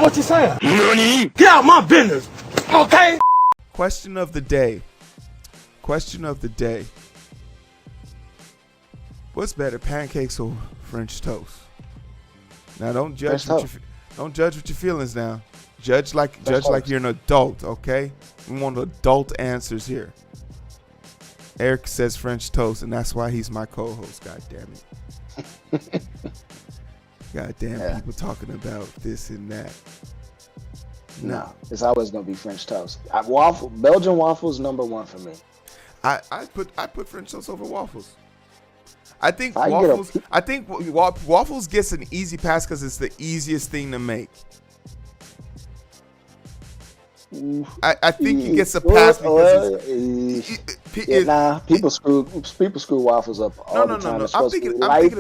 what you're saying. Nani? Get out my business, okay? Question of the day. Question of the day. What's better, pancakes or French toast? Now don't judge with your feelings now. Judge like you're an adult, okay? We want adult answers here. Eric says French toast, and that's why he's my co-host. God damn it. God damn, people talking about this and that. No, it's always gonna be French toast. Belgian waffles #1 for me. I put French toast over waffles. I think waffles gets an easy pass because it's the easiest thing to make. I think it gets a pass because people screw waffles up all the time.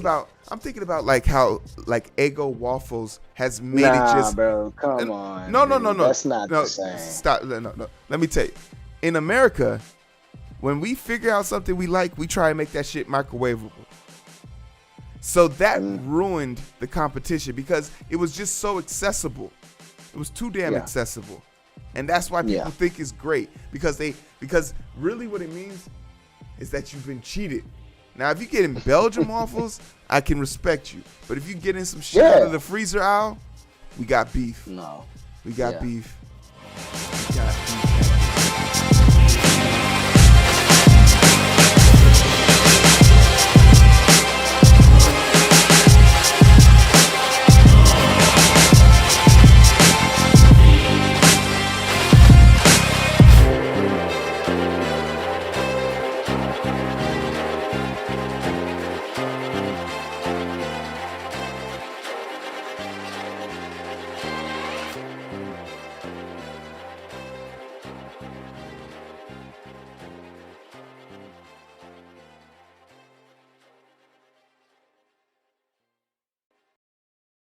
No. I'm thinking about like how like Eggo waffles has made it just. Bro, come on. No. That's not the same. Stop. No. Let me tell you. In America, when we figure out something we like, we try and make that shit microwavable. So that ruined the competition because it was just so accessible. It was too damn accessible. And that's why people think it's great because really what it means is that you've been cheated. Now, if you get in Belgian waffles, I can respect you. But if you get in some shit out of the freezer aisle, we got beef. No. We got beef. We got beef.